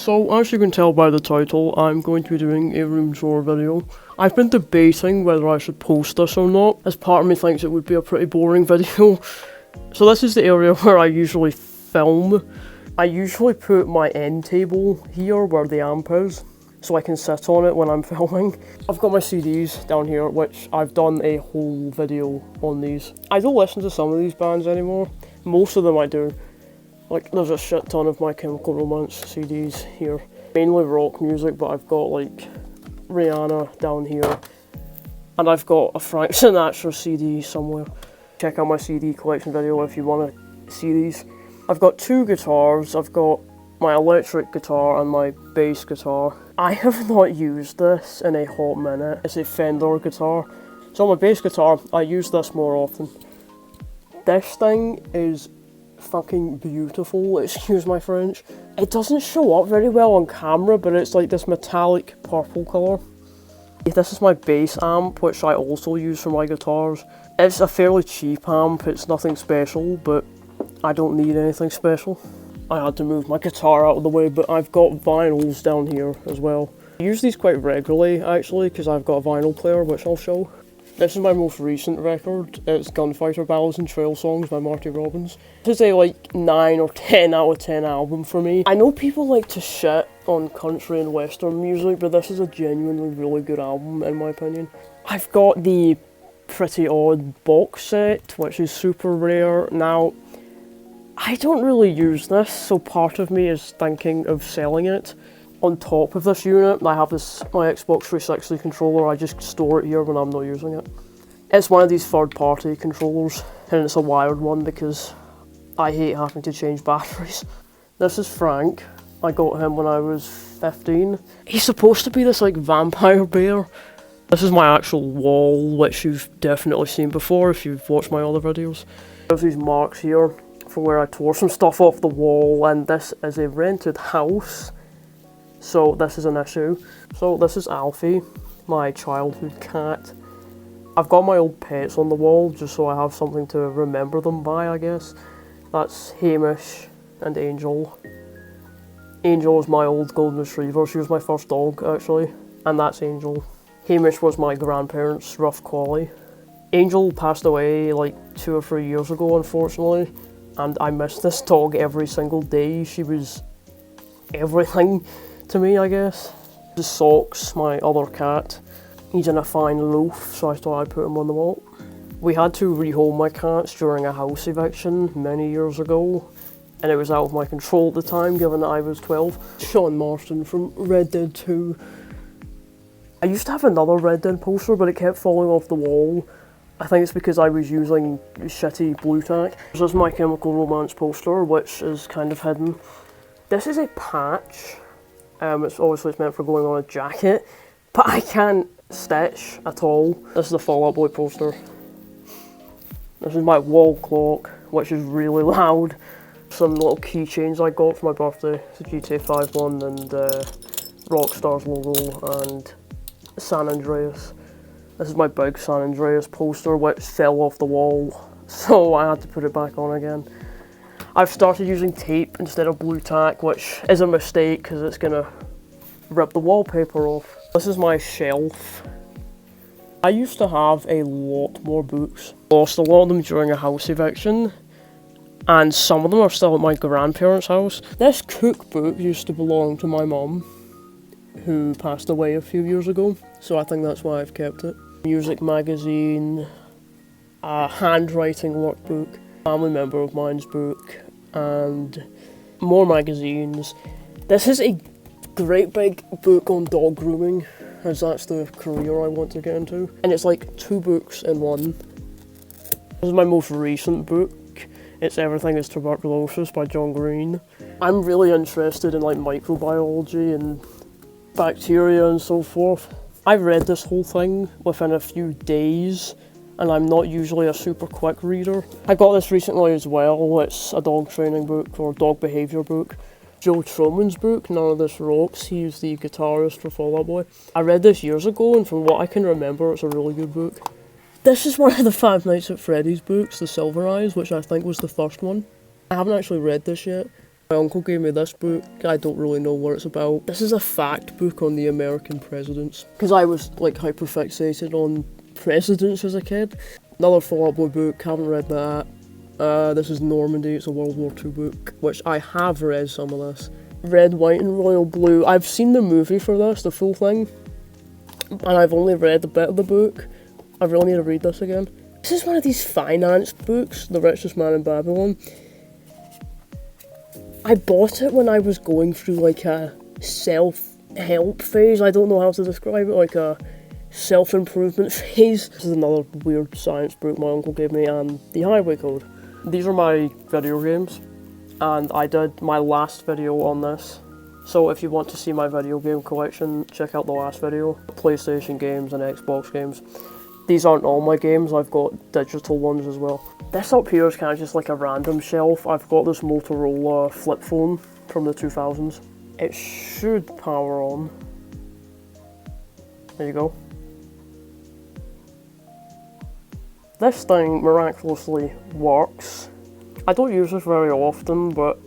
So, as you can tell by the title, I'm going to be doing a room tour video. I've been debating whether I should post this or not, as part of me thinks it would be a pretty boring video. So this is the area where I usually film. I usually put my end table here where the amp is, so I can sit on it when I'm filming. I've got my CDs down here, which I've done a whole video on these. I don't listen to some of these bands anymore. Most of them I do. Like, there's a shit ton of My Chemical Romance CDs here. Mainly rock music, but I've got like Rihanna down here. And I've got a Frank Sinatra CD somewhere. Check out my CD collection video if you want to see these. I've got two guitars. I've got my electric guitar and my bass guitar. I have not used this in a hot minute. It's a Fender guitar. So on my bass guitar, I use this more often. This thing is fucking beautiful, excuse my French. It doesn't show up very well on camera, but it's like this metallic purple colour. This is my bass amp, which I also use for my guitars. It's a fairly cheap amp, it's nothing special, but I don't need anything special. I had to move my guitar out of the way, but I've got vinyls down here as well. I use these quite regularly, actually, because I've got a vinyl player, which I'll show. This is my most recent record. It's Gunfighter Ballads and Trail Songs by Marty Robbins. This is a like 9 or 10 out of 10 album for me. I know people like to shit on country and western music, but this is a genuinely really good album in my opinion. I've got the Pretty Odd box set, which is super rare. Now, I don't really use this, so part of me is thinking of selling it. On top of this unit, I have my Xbox 360 controller. I just store it here when I'm not using it. It's one of these third-party controllers, and it's a wired one because I hate having to change batteries. This is Frank. I got him when I was 15. He's supposed to be this like vampire bear. This is my actual wall, which you've definitely seen before if you've watched my other videos. There's these marks here for where I tore some stuff off the wall, and this is a rented house. So this is an issue. So this is Alfie, my childhood cat. I've got my old pets on the wall just so I have something to remember them by, I guess. That's Hamish and Angel. Angel is my old golden retriever. She was my first dog, actually. And that's Angel. Hamish was my grandparents' rough collie. Angel passed away like 2 or 3 years ago, unfortunately. And I miss this dog every single day. She was everything to me, I guess. This is Socks, my other cat. He's in a fine loaf, so I thought I'd put him on the wall. We had to rehome my cats during a house eviction many years ago, and it was out of my control at the time, given that I was 12. Sean Marston from Red Dead 2. I used to have another Red Dead poster, but it kept falling off the wall. I think it's because I was using shitty blue tack. This is My Chemical Romance poster, which is kind of hidden. This is a patch. It's obviously meant for going on a jacket, but I can't stitch at all. This is the Fall Out Boy poster. This is my wall clock, which is really loud. Some little keychains I got for my birthday. It's a GTA 5 one and Rockstar's logo and San Andreas. This is my big San Andreas poster, which fell off the wall, so I had to put it back on again. I've started using tape instead of blue tack, which is a mistake because it's gonna rip the wallpaper off. This is my shelf. I used to have a lot more books. Lost a lot of them during a house eviction, and some of them are still at my grandparents' house. This cookbook used to belong to my mum, who passed away a few years ago, so I think that's why I've kept it. Music magazine, a handwriting workbook, family member of mine's book, and more magazines. This is a great big book on dog grooming, as that's the career I want to get into. And it's like 2 books in one. This is my most recent book. It's Everything is Tuberculosis by John Green. I'm really interested in like microbiology and bacteria and so forth. I read this whole thing within a few days, and I'm not usually a super quick reader. I got this recently as well. It's a dog training book or dog behaviour book. Joe Troman's book, None of This Rocks. He's the guitarist for Fall Out Boy. I read this years ago, and from what I can remember, it's a really good book. This is one of the Five Nights at Freddy's books, The Silver Eyes, which I think was the first one. I haven't actually read this yet. My uncle gave me this book. I don't really know what it's about. This is a fact book on the American presidents. Because I was like hyperfixated on presidents as a kid. Another Fall Out Boy book, haven't read that. This is Normandy, it's a World War II book, which I have read some of this. Red, White and Royal Blue. I've seen the movie for this, the full thing. And I've only read a bit of the book. I really need to read this again. This is one of these finance books, The Richest Man in Babylon. I bought it when I was going through like a self-help phase. I don't know how to describe it, like a self-improvement phase. This is another weird science book my uncle gave me, and The Highway Code. These are my video games, and I did my last video on this. So if you want to see my video game collection, check out the last video. PlayStation games and Xbox games. These aren't all my games, I've got digital ones as well. This up here is kind of just like a random shelf. I've got this Motorola flip phone from the 2000s. It should power on. There you go. This thing miraculously works. I don't use this very often, but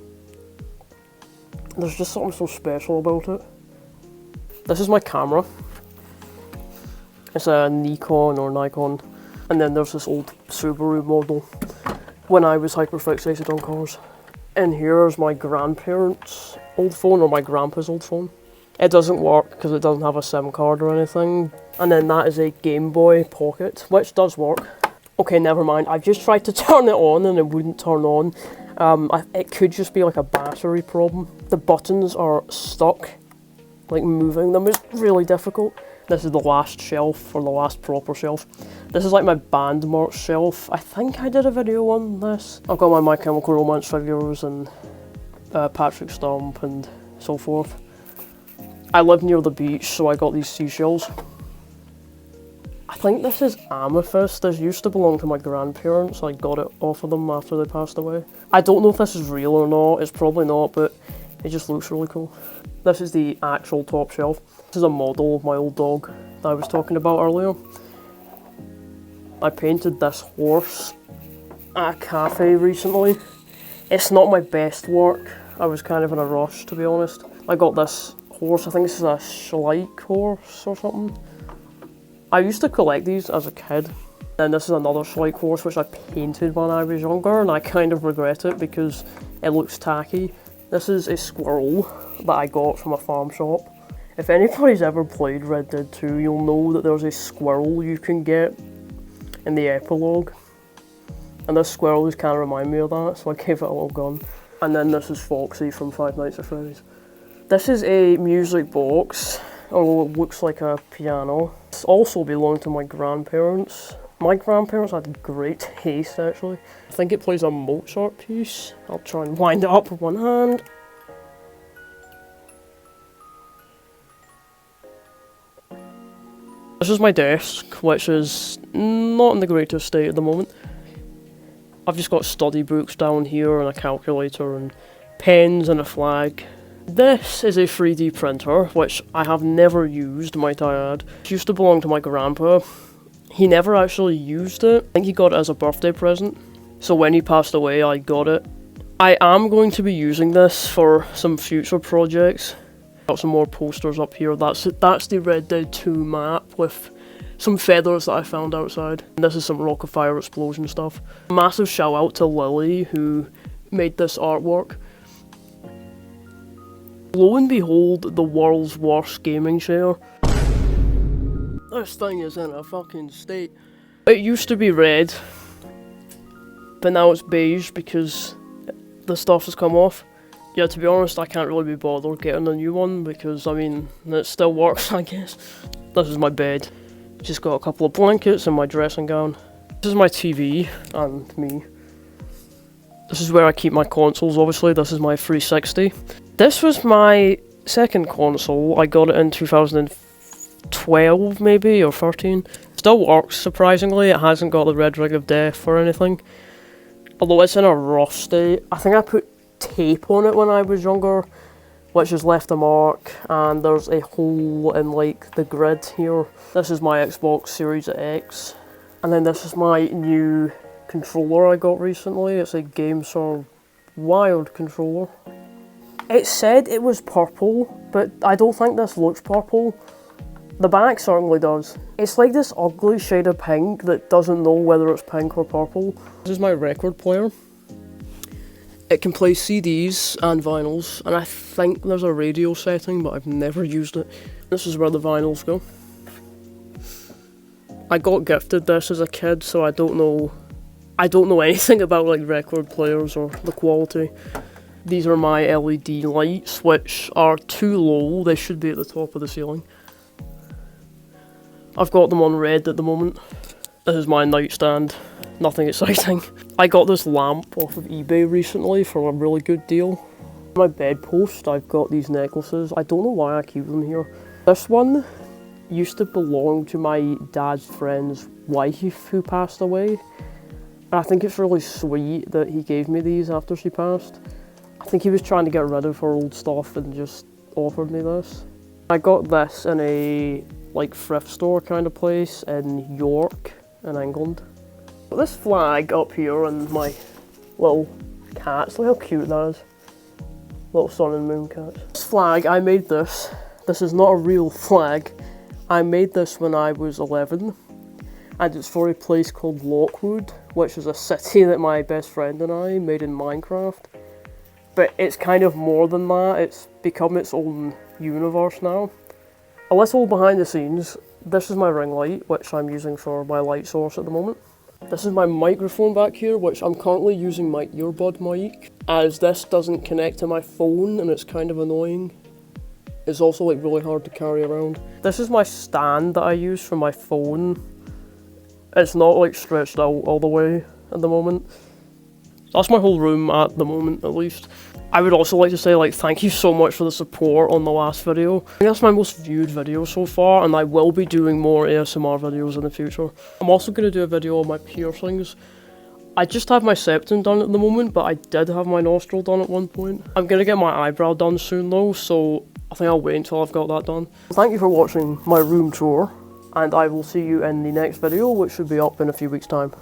there's just something so special about it. This is my camera. It's a Nikon or Nikon. And then there's this old Subaru model when I was hyperfixated on cars. And here's my grandparents' old phone, or my grandpa's old phone. It doesn't work because it doesn't have a SIM card or anything. And then that is a Game Boy Pocket, which does work. Okay, never mind. I've just tried to turn it on and it wouldn't turn on. It could just be like a battery problem. The buttons are stuck. Like moving them is really difficult. This is the last shelf, or the last proper shelf. This is like my band merch shelf. I think I did a video on this. I've got My Chemical Romance figures and Patrick Stump and so forth. I live near the beach, so I got these seashells. I think this is amethyst. This used to belong to my grandparents. I got it off of them after they passed away. I don't know if this is real or not. It's probably not, but it just looks really cool. This is the actual top shelf. This is a model of my old dog that I was talking about earlier. I painted this horse at a cafe recently. It's not my best work. I was kind of in a rush, to be honest. I got this horse, I think this is a Schleich horse or something. I used to collect these as a kid. Then this is another Schleich horse which I painted when I was younger, and I kind of regret it because it looks tacky. This is a squirrel that I got from a farm shop. If anybody's ever played Red Dead 2, you'll know that there's a squirrel you can get in the epilogue. And this squirrel just kind of remind me of that, so I gave it a little gun. And then this is Foxy from Five Nights at Freddy's. This is a music box, although it looks like a piano. This also belonged to my grandparents. My grandparents had great taste, actually. I think it plays a Mozart piece. I'll try and wind it up with one hand. This is my desk, which is not in the greatest state at the moment. I've just got study books down here and a calculator and pens and a flag. This is a 3D printer, which I have never used, might I add. It used to belong to my grandpa. He never actually used it. I think he got it as a birthday present. So when he passed away, I got it. I am going to be using this for some future projects. Got some more posters up here. That's the Red Dead 2 map with some feathers that I found outside. And this is some Rock of Fire explosion stuff. Massive shout out to Lily, who made this artwork. Lo and behold, the world's worst gaming chair. This thing is in a fucking state. It used to be red, but now it's beige because the stuff has come off. Yeah, to be honest, I can't really be bothered getting a new one because, I mean, it still works, I guess. This is my bed. Just got a couple of blankets and my dressing gown. This is my TV and me. This is where I keep my consoles, obviously. This is my 360. This was my second console. I got it in 2012, maybe, or 13. Still works, surprisingly. It hasn't got the red ring of death or anything. Although it's in a rough state. I think I put tape on it when I was younger, which has left a mark, and there's a hole in like the grid here. This is my Xbox Series X, and then this is my new controller I got recently. It's a GameStar wired controller. It said it was purple, but I don't think this looks purple. The back certainly does. It's like this ugly shade of pink that doesn't know whether it's pink or purple. This is my record player. It can play CDs and vinyls, and I think there's a radio setting, but I've never used it. This is where the vinyls go. I got gifted this as a kid, so I don't know anything about like record players or the quality. These are my LED lights, which are too low. They should be at the top of the ceiling. I've got them on red at the moment. This is my nightstand. Nothing exciting. I got this lamp off of eBay recently for a really good deal. On my bedpost, I've got these necklaces. I don't know why I keep them here. This one used to belong to my dad's friend's wife who passed away. And I think it's really sweet that he gave me these after she passed. I think he was trying to get rid of her old stuff and just offered me this. I got this in a like thrift store kind of place in York in England. This flag up here and my little cats, look how cute that is. Little sun and moon cats. This flag, I made this. This is not a real flag. I made this when I was 11 and it's for a place called Lockwood, which is a city that my best friend and I made in Minecraft. But it's kind of more than that, it's become its own universe now. A little behind the scenes, this is my ring light, which I'm using for my light source at the moment. This is my microphone back here, which I'm currently using my earbud mic, as this doesn't connect to my phone and it's kind of annoying. It's also like really hard to carry around. This is my stand that I use for my phone. It's not like stretched out all the way at the moment. That's my whole room at the moment, at least. I would also like to say like thank you so much for the support on the last video. I think that's my most viewed video so far, and I will be doing more ASMR videos in the future. I'm also going to do a video on my piercings. I just have my septum done at the moment, but I did have my nostril done at one point. I'm going to get my eyebrow done soon though, so I think I'll wait until I've got that done. Thank you for watching my room tour, and I will see you in the next video, which should be up in a few weeks' time.